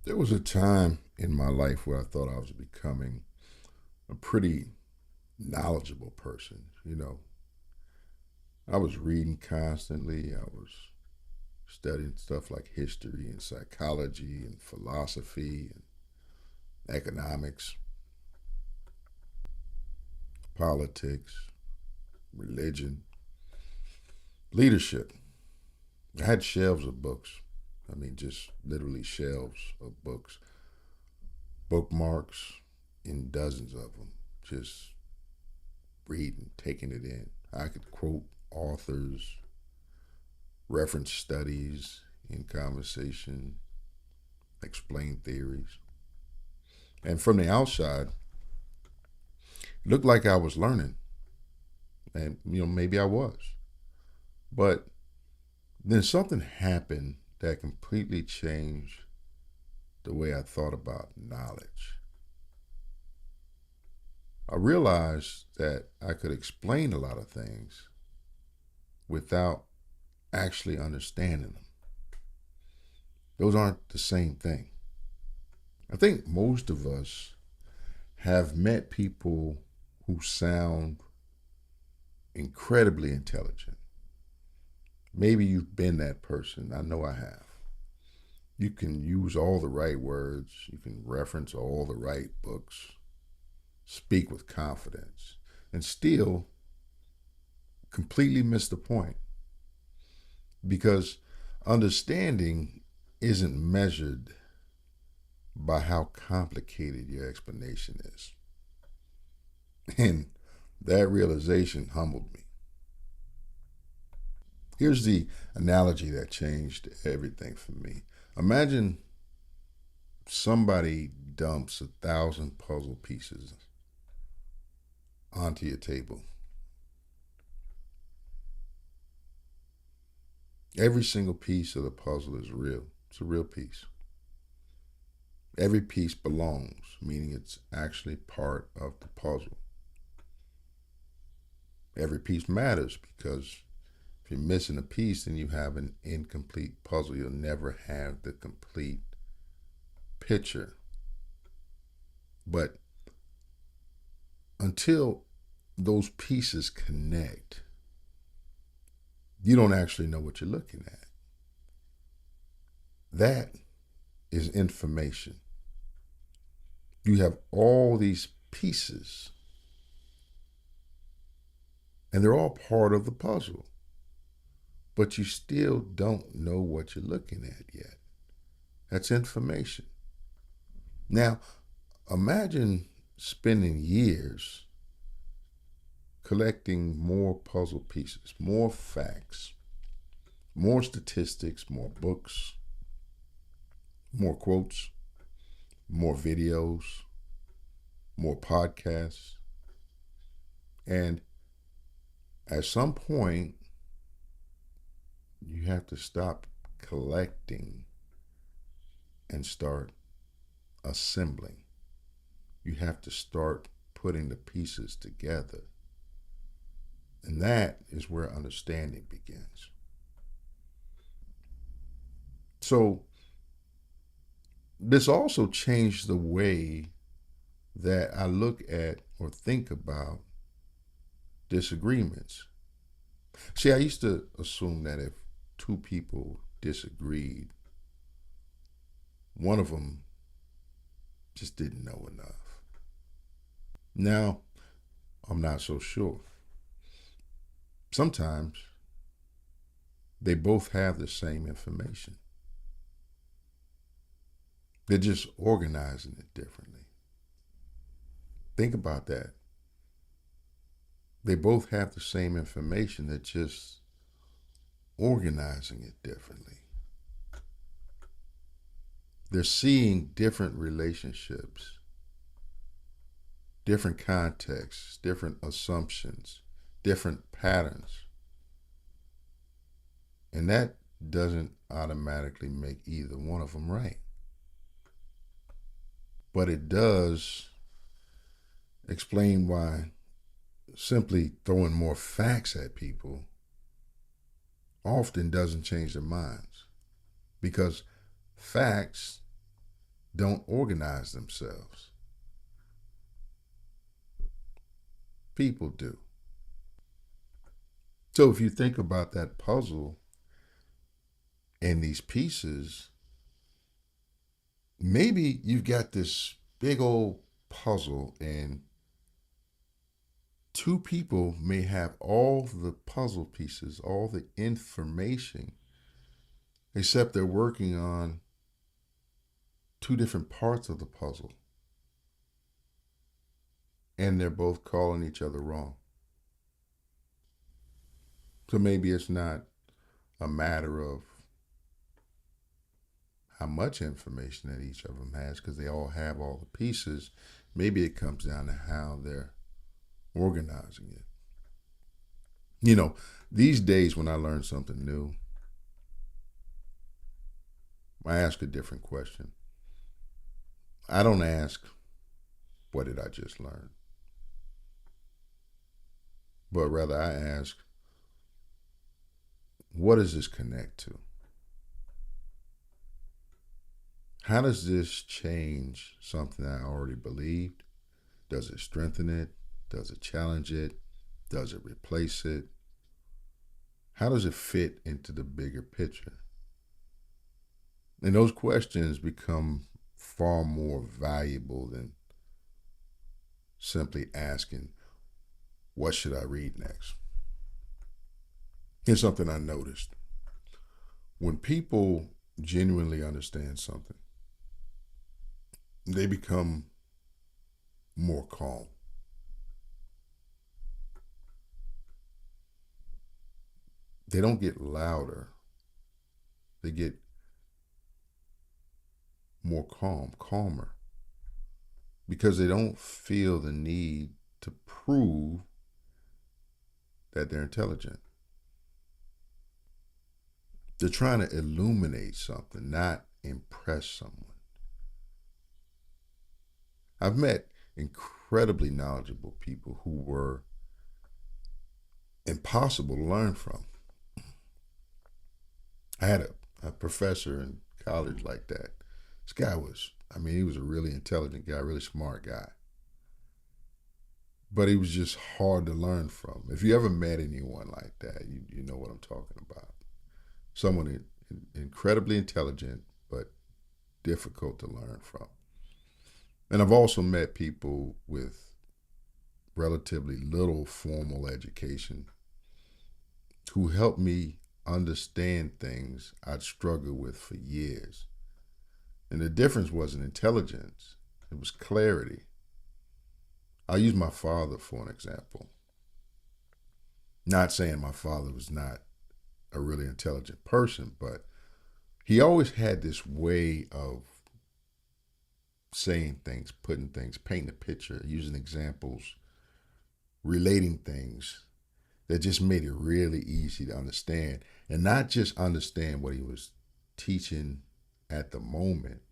There was a time in my life where I thought I was becoming a pretty knowledgeable person. I was reading constantly. I was studying stuff like history and psychology and philosophy and economics, politics, religion, leadership. I had shelves of books. I mean, just literally shelves of books, bookmarks in dozens of them, just reading, taking it in. I could quote authors, reference studies in conversation, explain theories. And from the outside, it looked like I was learning. And, maybe I was. But then something happened that completely changed the way I thought about knowledge. I realized that I could explain a lot of things without actually understanding them. Those aren't the same thing. I think most of us have met people who sound incredibly intelligent. Maybe you've been that person. I know I have. You can use all the right words, you can reference all the right books, speak with confidence, and still completely miss the point. Because understanding isn't measured by how complicated your explanation is. And that realization humbled me. Here's the analogy that changed everything for me. Imagine somebody dumps 1,000 puzzle pieces onto your table. Every single piece of the puzzle is real. It's a real piece. Every piece belongs, meaning it's actually part of the puzzle. Every piece matters because if you're missing a piece, then you have an incomplete puzzle. You'll never have the complete picture. But until those pieces connect, you don't actually know what you're looking at. That is information. You have all these pieces, and they're all part of the puzzle, but you still don't know what you're looking at yet. That's information. Now, imagine spending years collecting more puzzle pieces, more facts, more statistics, more books, more quotes, more videos, more podcasts. And at some point, you have to stop collecting and start assembling. You have to start putting the pieces together. And that is where understanding begins. So, this also changed the way that I look at or think about disagreements. See, I used to assume that if two people disagreed, one of them just didn't know enough. Now, I'm not so sure. Sometimes they both have the same information. They're just organizing it differently. Think about that. They both have the same information, they're just organizing it differently. They're seeing different relationships, different contexts, different assumptions, different patterns. And that doesn't automatically make either one of them right. But it does explain why simply throwing more facts at people often doesn't change their minds. Because facts don't organize themselves. People do. So if you think about that puzzle and these pieces, maybe you've got this big old puzzle and two people may have all the puzzle pieces, all the information, except they're working on two different parts of the puzzle and they're both calling each other wrong. So maybe it's not a matter of how much information that each of them has because they all have all the pieces. Maybe it comes down to how they're organizing it. You know, these days when I learn something new, I ask a different question. I don't ask, what did I just learn? But rather I ask, what does this connect to? How does this change something I already believed? Does it strengthen it? Does it challenge it? Does it replace it? How does it fit into the bigger picture? And those questions become far more valuable than simply asking, what should I read next? Here's something I noticed. When people genuinely understand something, they become more calm. They don't get louder. They get more calmer, because they don't feel the need to prove that they're intelligent. They're trying to illuminate something, not impress someone. I've met incredibly knowledgeable people who were impossible to learn from. I had a professor in college like that. This guy was, he was a really intelligent guy, really smart guy. But he was just hard to learn from. If you ever met anyone like that, you know what I'm talking about. Someone incredibly intelligent, but difficult to learn from. And I've also met people with relatively little formal education who helped me understand things I'd struggled with for years. And the difference wasn't intelligence, it was clarity. I'll use my father for an example. Not saying my father was not a really intelligent person, but he always had this way of saying things, putting things, painting a picture, using examples, relating things that just made it really easy to understand. And not just understand what he was teaching at the moment,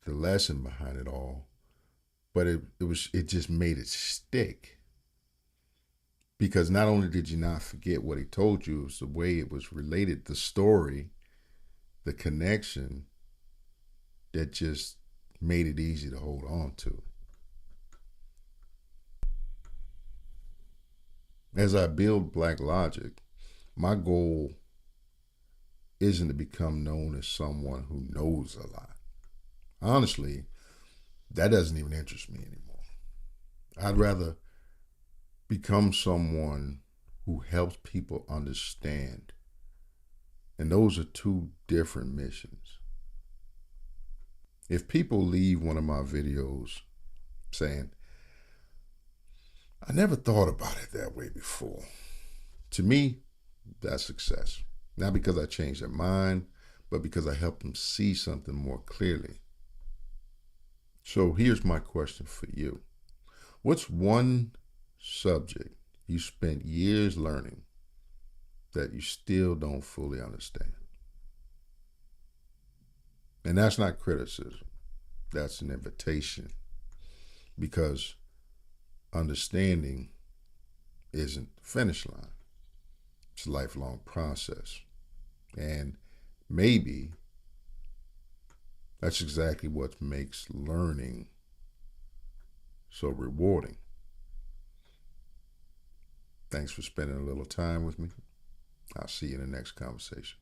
the lesson behind it all, but it just made it stick. Because not only did you not forget what he told you, it was the way it was related, the story, the connection, that just made it easy to hold on to. As I build Black Logic, my goal isn't to become known as someone who knows a lot. Honestly, that doesn't even interest me anymore. I'd rather become someone who helps people understand. And those are two different missions. If people leave one of my videos saying, I never thought about it that way before, to me, that's success. Not because I changed their mind, but because I helped them see something more clearly. So here's my question for you. What's one subject you spent years learning that you still don't fully understand? And that's not criticism. That's an invitation. Because understanding isn't the finish line. It's a lifelong process. And maybe That's exactly what makes learning so rewarding. Thanks for spending a little time with me. I'll see you in the next conversation.